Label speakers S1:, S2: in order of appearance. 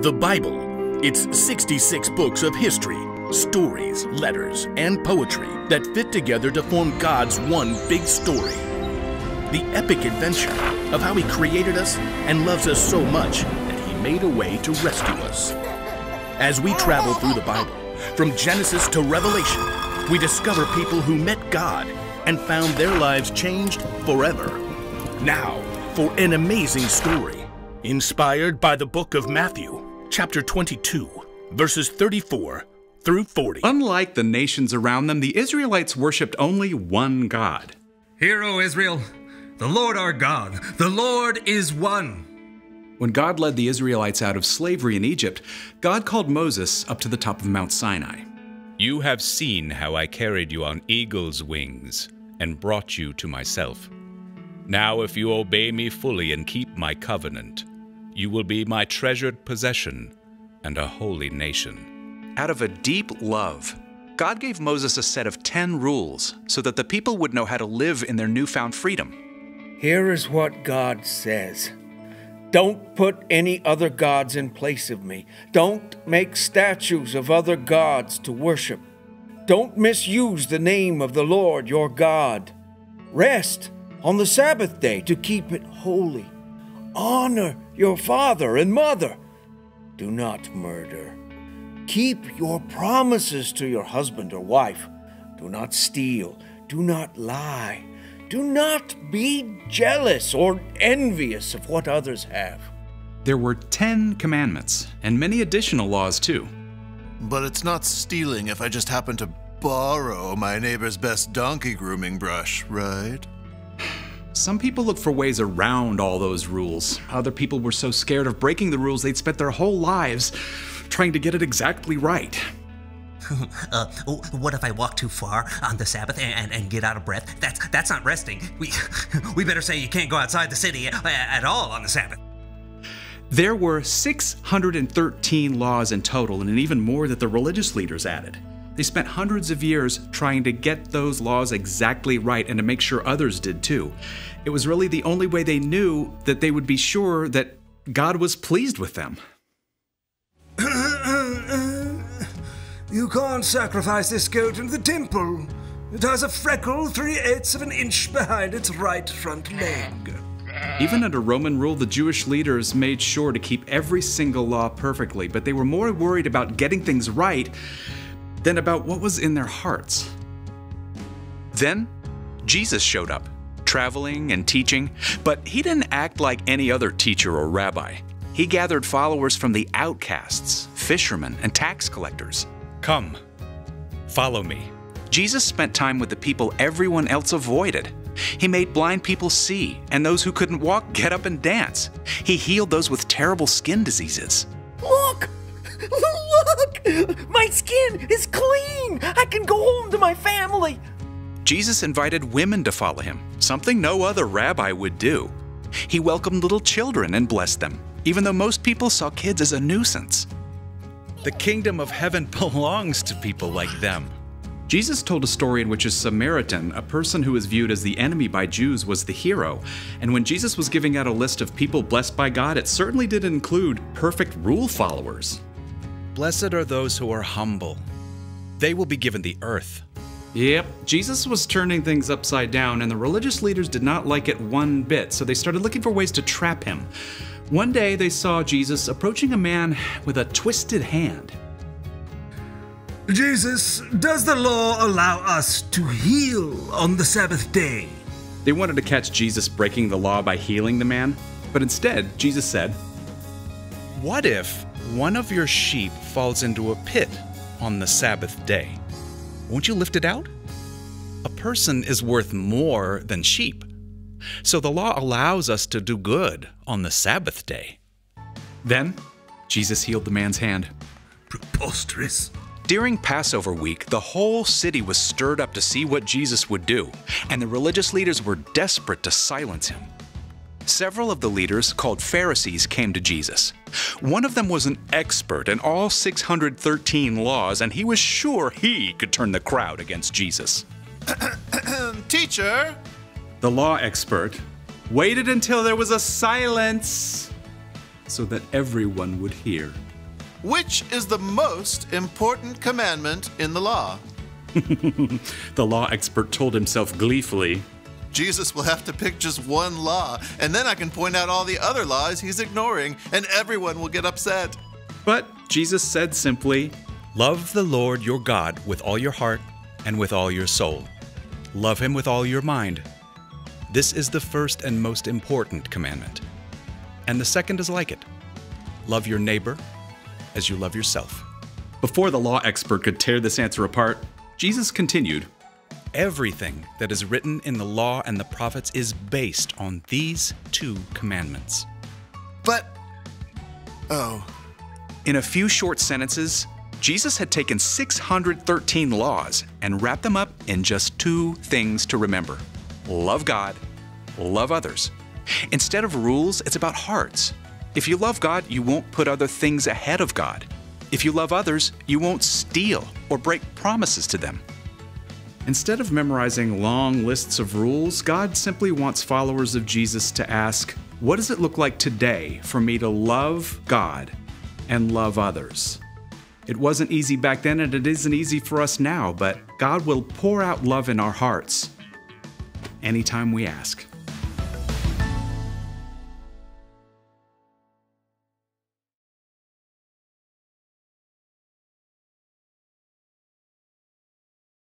S1: The Bible. It's 66 books of history, stories, letters, and poetry that fit together to form God's one big story. The epic adventure of how He created us and loves us so much that He made a way to rescue us. As we travel through the Bible, from Genesis to Revelation, we discover people who met God and found their lives changed forever. Now, for an amazing story, inspired by the book of Matthew, chapter 22, verses 34 through 40.
S2: Unlike the nations around them, the Israelites worshipped only one God.
S3: Hear, O Israel, the Lord our God, the Lord is one.
S2: When God led the Israelites out of slavery in Egypt, God called Moses up to the top of Mount Sinai.
S4: You have seen how I carried you on eagle's wings and brought you to myself. Now if you obey me fully and keep my covenant, you will be my treasured possession and a holy nation.
S2: Out of a deep love, God gave Moses a set of 10 rules so that the people would know how to live in their newfound freedom.
S5: Here is what God says. Don't put any other gods in place of me. Don't make statues of other gods to worship. Don't misuse the name of the Lord your God. Rest on the Sabbath day to keep it holy. Honor your father and mother. Do not murder. Keep your promises to your husband or wife. Do not steal. Do not lie. Do not be jealous or envious of what others have.
S2: There were 10 commandments and many additional laws too.
S6: But it's not stealing if I just happen to borrow my neighbor's best donkey grooming brush, right?
S2: Some people look for ways around all those rules. Other people were so scared of breaking the rules they'd spent their whole lives trying to get it exactly right.
S7: What if I walk too far on the Sabbath and get out of breath? That's not resting. We better say you can't go outside the city at all on the Sabbath.
S2: There were 613 laws in total, and even more that the religious leaders added. They spent hundreds of years trying to get those laws exactly right and to make sure others did too. It was really the only way they knew that they would be sure that God was pleased with them.
S3: You can't sacrifice this goat in the temple. It has a freckle 3/8 of an inch behind its right front leg.
S2: Even under Roman rule, the Jewish leaders made sure to keep every single law perfectly, but they were more worried about getting things right than about what was in their hearts. Then, Jesus showed up, traveling and teaching, but he didn't act like any other teacher or rabbi. He gathered followers from the outcasts, fishermen, and tax collectors.
S4: Come, follow me.
S2: Jesus spent time with the people everyone else avoided. He made blind people see, and those who couldn't walk get up and dance. He healed those with terrible skin diseases.
S5: Look! Look! My skin is clean! I can go home to my family!
S2: Jesus invited women to follow him, something no other rabbi would do. He welcomed little children and blessed them, even though most people saw kids as a nuisance.
S4: The kingdom of heaven belongs to people like them.
S2: Jesus told a story in which a Samaritan, a person who was viewed as the enemy by Jews, was the hero. And when Jesus was giving out a list of people blessed by God, it certainly did include perfect rule followers.
S4: Blessed are those who are humble. They will be given the earth.
S2: Yep, Jesus was turning things upside down, and the religious leaders did not like it one bit, so they started looking for ways to trap him. One day they saw Jesus approaching a man with a twisted hand.
S3: Jesus, does the law allow us to heal on the Sabbath day?
S2: They wanted to catch Jesus breaking the law by healing the man, but instead Jesus said,
S4: What if one of your sheep falls into a pit on the Sabbath day? Won't you lift it out? A person is worth more than sheep. So the law allows us to do good on the Sabbath day.
S2: Then Jesus healed the man's hand.
S3: Preposterous.
S2: During Passover week, the whole city was stirred up to see what Jesus would do, and the religious leaders were desperate to silence him. Several of the leaders, called Pharisees, came to Jesus. One of them was an expert in all 613 laws, and he was sure he could turn the crowd against Jesus.
S6: Teacher!
S2: The law expert waited until there was a silence so that everyone would hear.
S6: which is the most important commandment in the law?
S2: The law expert told himself gleefully.
S6: Jesus will have to pick just one law, and then I can point out all the other laws he's ignoring, and everyone will get upset.
S2: But Jesus said simply,
S4: Love the Lord your God with all your heart and with all your soul. Love him with all your mind. This is the first and most important commandment. And the second is like it. Love your neighbor as you love yourself.
S2: Before the law expert could tear this answer apart, Jesus continued,
S4: Everything that is written in the law and the prophets is based on these two commandments.
S6: But, oh,
S2: In a few short sentences, Jesus had taken 613 laws and wrapped them up in just two things to remember. Love God, love others. Instead of rules, it's about hearts. If you love God, you won't put other things ahead of God. If you love others, you won't steal or break promises to them. Instead of memorizing long lists of rules, God simply wants followers of Jesus to ask, what does it look like today for me to love God and love others? It wasn't easy back then, and it isn't easy for us now, but God will pour out love in our hearts anytime we ask.